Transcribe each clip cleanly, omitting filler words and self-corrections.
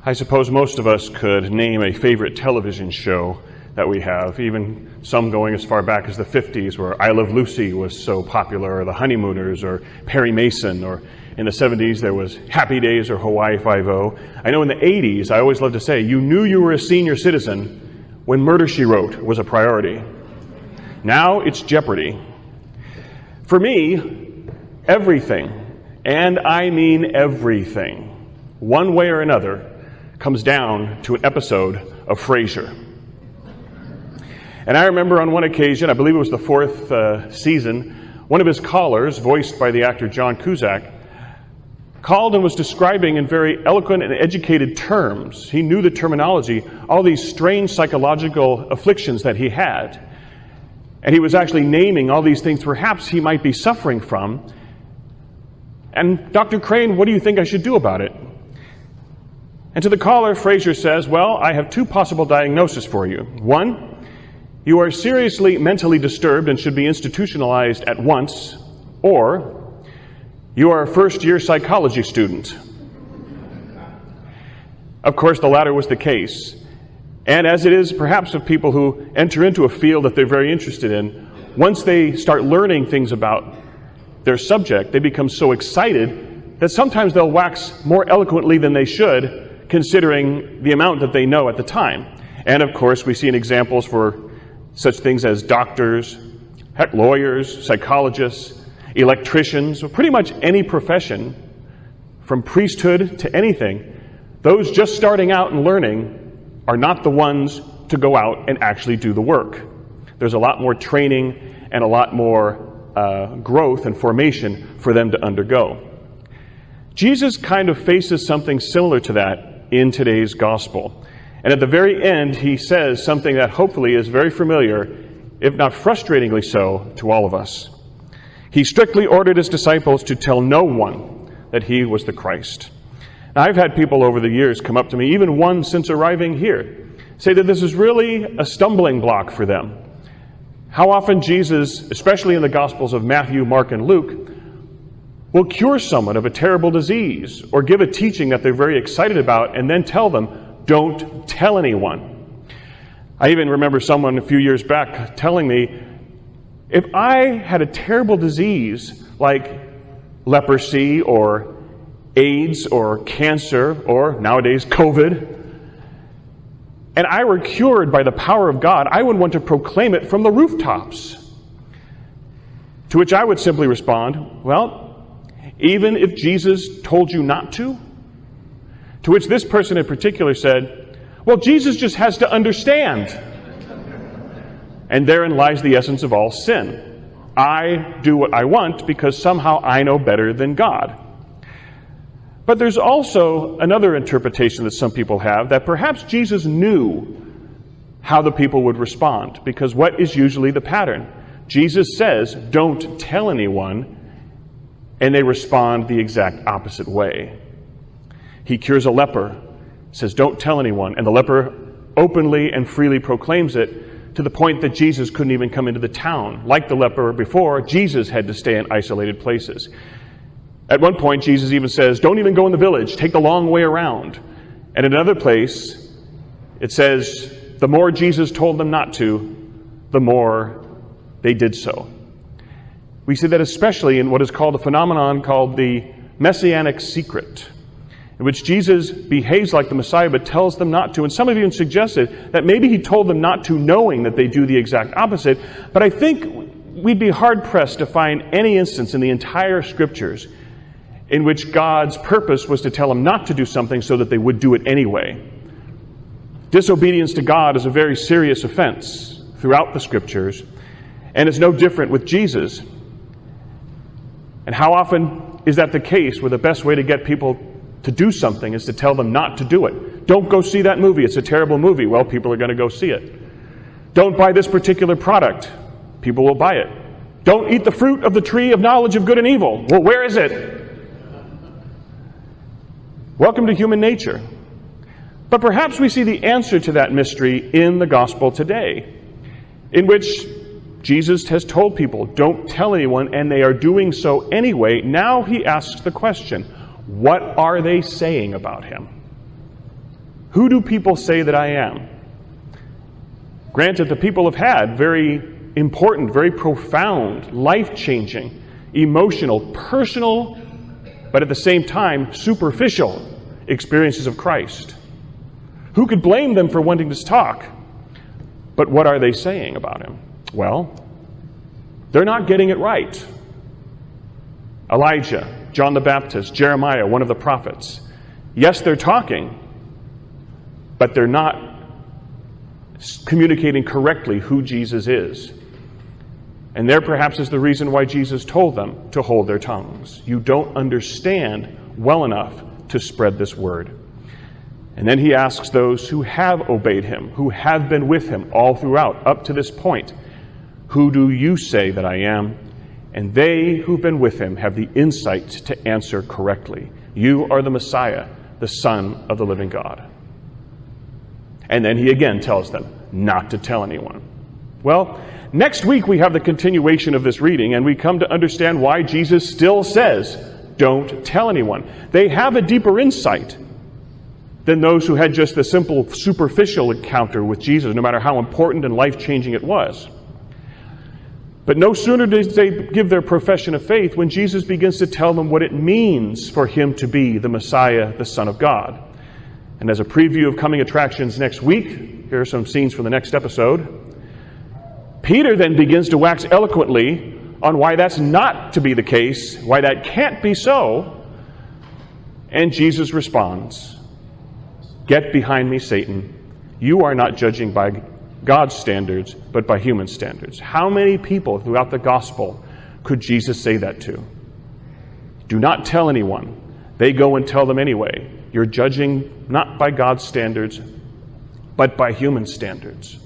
I suppose most of us could name a favorite television show that we have, even some going as far back as the 50s, where I Love Lucy was so popular, or The Honeymooners, or Perry Mason, or in the 70s there was Happy Days or Hawaii Five-0. I know in the 80s, I always love to say, you knew you were a senior citizen when Murder, She Wrote was a priority. Now it's Jeopardy! For me, everything, and I mean everything, one way or another, comes down to an episode of Frasier. And I remember on one occasion, I believe it was the fourth season, one of his callers, voiced by the actor John Cusack, called and was describing in very eloquent and educated terms, he knew the terminology, all these strange psychological afflictions that he had. And he was actually naming all these things perhaps he might be suffering from. And Dr. Crane, what do you think I should do about it? And to the caller, Frasier says, well, I have two possible diagnoses for you. One, you are seriously mentally disturbed and should be institutionalized at once. Or, you are a first-year psychology student. Of course, the latter was the case. And as it is perhaps of people who enter into a field that they're very interested in, once they start learning things about their subject, they become so excited that sometimes they'll wax more eloquently than they should, considering the amount that they know at the time. And of course, we see in examples for such things as doctors, heck, lawyers, psychologists, electricians, pretty much any profession, from priesthood to anything, those just starting out and learning are not the ones to go out and actually do the work. There's a lot more training and a lot more growth and formation for them to undergo. Jesus kind of faces something similar to that in today's gospel. And at the very end, he says something that hopefully is very familiar, if not frustratingly so, to all of us. He strictly ordered his disciples to tell no one that he was the Christ. Now, I've had people over the years come up to me, even one since arriving here, say that this is really a stumbling block for them. How often Jesus, especially in the Gospels of Matthew, Mark, and Luke, will cure someone of a terrible disease or give a teaching that they're very excited about and then tell them, don't tell anyone. I even remember someone a few years back telling me, if I had a terrible disease like leprosy or AIDS or cancer or nowadays COVID, and I were cured by the power of God, I would want to proclaim it from the rooftops. To which I would simply respond, well, even if Jesus told you not to? To which this person in particular said, well, Jesus just has to understand. And therein lies the essence of all sin. I do what I want because somehow I know better than God. But there's also another interpretation that some people have, that perhaps Jesus knew how the people would respond, because what is usually the pattern? Jesus says, don't tell anyone, and they respond the exact opposite way. He cures a leper, says, don't tell anyone, and the leper openly and freely proclaims it, to the point that Jesus couldn't even come into the town. Like the leper before, Jesus had to stay in isolated places. At one point, Jesus even says, don't even go in the village, take the long way around. And in another place, it says, the more Jesus told them not to, the more they did so. We see that especially in what is called a phenomenon called the Messianic secret, in which Jesus behaves like the Messiah but tells them not to. And some have even suggested that maybe he told them not to knowing that they do the exact opposite. But I think we'd be hard-pressed to find any instance in the entire Scriptures in which God's purpose was to tell them not to do something so that they would do it anyway. Disobedience to God is a very serious offense throughout the Scriptures, and it's no different with Jesus. And how often is that the case, where the best way to get people to do something is to tell them not to do it? Don't go see that movie, it's a terrible movie. Well, people are going to go see it. Don't buy this particular product. People will buy it. Don't eat the fruit of the tree of knowledge of good and evil. Well, where is it? Welcome to human nature. But perhaps we see the answer to that mystery in the gospel today, in which Jesus has told people, don't tell anyone, and they are doing so anyway. Now he asks the question, what are they saying about him? Who do people say that I am? Granted, the people have had very important, very profound, life-changing, emotional, personal, but at the same time, superficial experiences of Christ. Who could blame them for wanting to talk? But what are they saying about him? Well, they're not getting it right. Elijah, John the Baptist, Jeremiah, one of the prophets. Yes, they're talking, but they're not communicating correctly who Jesus is. And there perhaps is the reason why Jesus told them to hold their tongues. You don't understand well enough to spread this word. And then he asks those who have obeyed him, who have been with him all throughout, up to this point, who do you say that I am? And they who've been with him have the insight to answer correctly. You are the Messiah, the Son of the living God. And then he again tells them not to tell anyone. Well, next week we have the continuation of this reading, and we come to understand why Jesus still says, don't tell anyone. They have a deeper insight than those who had just the simple superficial encounter with Jesus, no matter how important and life-changing it was. But no sooner did they give their profession of faith when Jesus begins to tell them what it means for him to be the Messiah, the Son of God. And as a preview of coming attractions next week, here are some scenes from the next episode. Peter then begins to wax eloquently on why that's not to be the case, why that can't be so. And Jesus responds, "Get behind me, Satan. You are not judging by God's standards, but by human standards." How many people throughout the gospel could Jesus say that to? Do not tell anyone. They go and tell them anyway. You're judging not by God's standards, but by human standards.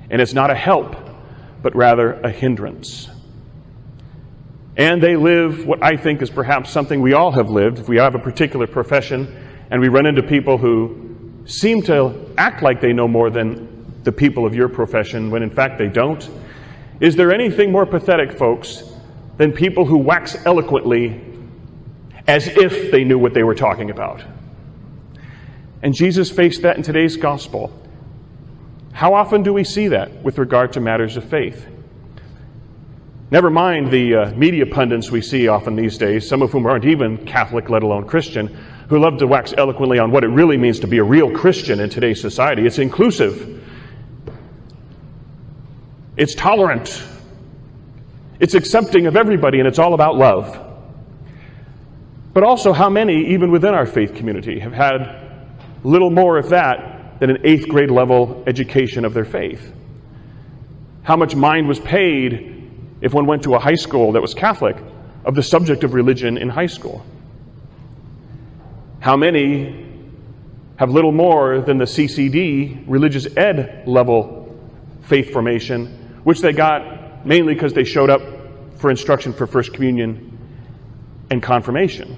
And it's not a help, but rather a hindrance. And they live what I think is perhaps something we all have lived. If we have a particular profession and we run into people who seem to act like they know more than the people of your profession, when in fact they don't. Is there anything more pathetic, folks, than people who wax eloquently as if they knew what they were talking about? And Jesus faced that in today's gospel. How often do we see that with regard to matters of faith? Never mind the media pundits we see often these days, some of whom aren't even Catholic, let alone Christian, who love to wax eloquently on what it really means to be a real Christian in today's society. It's inclusive. It's tolerant. It's accepting of everybody, and it's all about love. But also, how many, even within our faith community, have had little more of that than an 8th grade level education of their faith? How much mind was paid, if one went to a high school that was Catholic, of the subject of religion in high school? How many have little more than the CCD, religious ed level faith formation, which they got mainly because they showed up for instruction for First Communion and confirmation?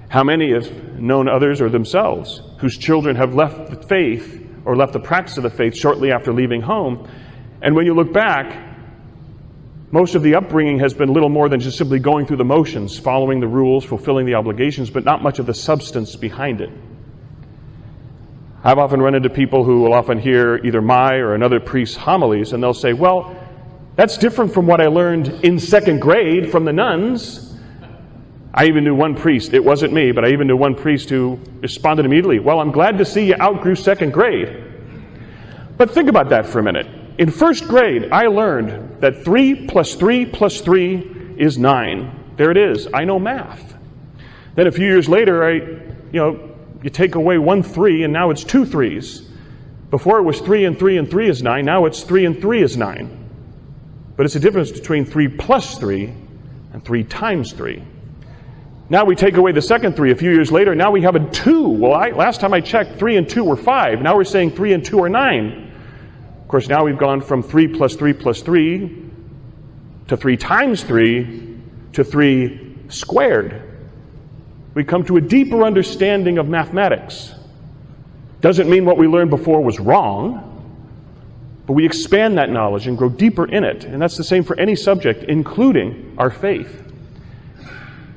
How many have known others or themselves whose children have left the faith or left the practice of the faith shortly after leaving home? And when you look back, most of the upbringing has been little more than just simply going through the motions, following the rules, fulfilling the obligations, but not much of the substance behind it. I've often run into people who will often hear either my or another priest's homilies, and they'll say, well, that's different from what I learned in 2nd grade from the nuns. I even knew one priest, it wasn't me, but I even knew one priest who responded immediately, well, I'm glad to see you outgrew 2nd grade. But think about that for a minute. In 1st grade, I learned that 3 plus 3 plus 3 is 9. There it is. I know math. Then a few years later, you take away 1 3, and now it's 2 3s. Before it was 3 and 3 and 3 is 9. Now it's 3 and 3 is 9. But it's a difference between 3 plus 3 and 3 times 3. Now we take away the second 3 a few years later. Now we have a 2. Well, last time I checked, 3 and 2 were 5. Now we're saying 3 and 2 are 9. Of course, now we've gone from 3 plus 3 plus 3 to 3 times 3 to 3 squared. We come to a deeper understanding of mathematics. Doesn't mean what we learned before was wrong, but we expand that knowledge and grow deeper in it. And that's the same for any subject, including our faith.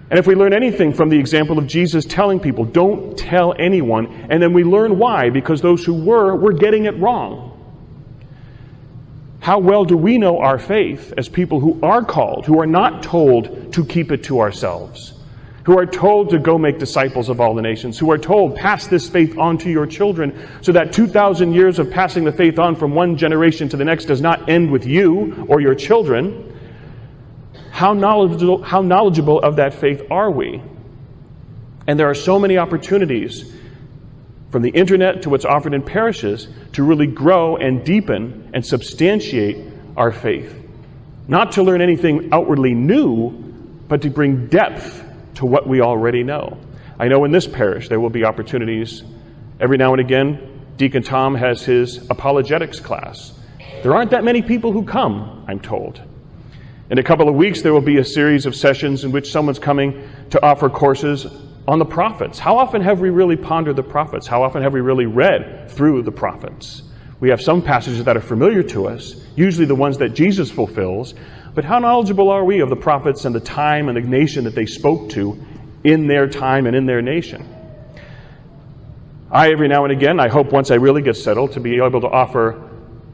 And if we learn anything from the example of Jesus telling people, don't tell anyone, and then we learn why, because those who were getting it wrong. How well do we know our faith as people who are called, who are not told to keep it to ourselves, who are told to go make disciples of all the nations, who are told, pass this faith on to your children, so that 2,000 years of passing the faith on from one generation to the next does not end with you or your children? How knowledgeable of that faith are we? And there are so many opportunities, from the internet to what's offered in parishes, to really grow and deepen and substantiate our faith. Not to learn anything outwardly new, but to bring depth to what we already know. I know in this parish there will be opportunities. Every now and again, Deacon Tom has his apologetics class. There aren't that many people who come, I'm told. In a couple of weeks, there will be a series of sessions in which someone's coming to offer courses on the prophets. How often have we really pondered the prophets? How often have we really read through the prophets? We have some passages that are familiar to us, usually the ones that Jesus fulfills, but how knowledgeable are we of the prophets and the time and the nation that they spoke to in their time and in their nation? Every now and again, I hope once I really get settled to be able to offer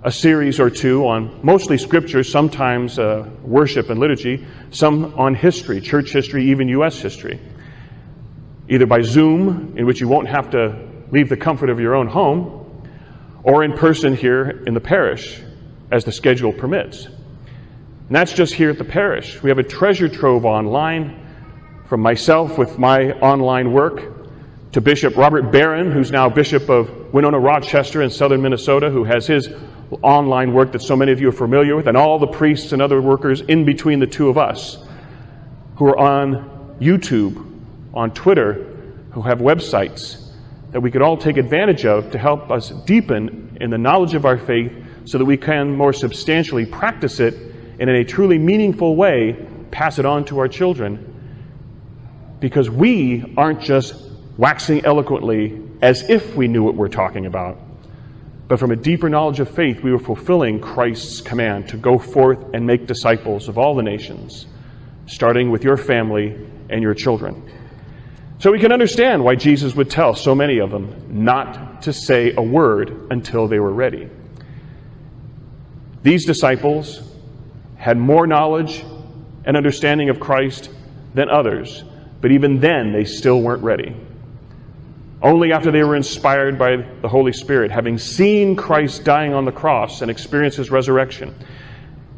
a series or two on mostly scripture, sometimes worship and liturgy, some on history, church history, even U.S. history. Either by Zoom, in which you won't have to leave the comfort of your own home, or in person here in the parish, as the schedule permits. And that's just here at the parish. We have a treasure trove online, from myself with my online work, to Bishop Robert Barron, who's now Bishop of Winona Rochester in southern Minnesota, who has his online work that so many of you are familiar with, and all the priests and other workers in between the two of us who are on YouTube, on Twitter, who have websites that we could all take advantage of to help us deepen in the knowledge of our faith so that we can more substantially practice it and in a truly meaningful way pass it on to our children. Because we aren't just waxing eloquently as if we knew what we're talking about, but from a deeper knowledge of faith, we were fulfilling Christ's command to go forth and make disciples of all the nations, starting with your family and your children. So we can understand why Jesus would tell so many of them not to say a word until they were ready. These disciples had more knowledge and understanding of Christ than others, but even then they still weren't ready. Only after they were inspired by the Holy Spirit, having seen Christ dying on the cross and experienced his resurrection,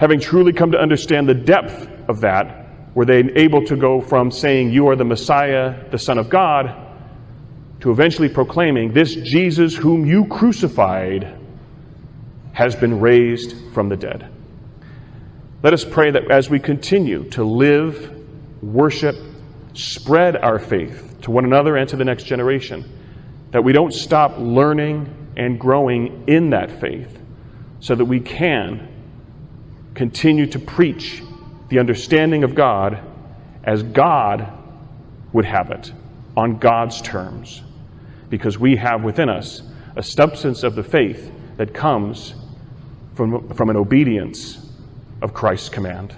having truly come to understand the depth of that, were they able to go from saying, "You are the Messiah, the Son of God," to eventually proclaiming, "This Jesus whom you crucified has been raised from the dead." Let us pray that as we continue to live, worship, spread our faith to one another and to the next generation, that we don't stop learning and growing in that faith, so that we can continue to preach the understanding of God as God would have it, on God's terms, because we have within us a substance of the faith that comes from an obedience of Christ's command.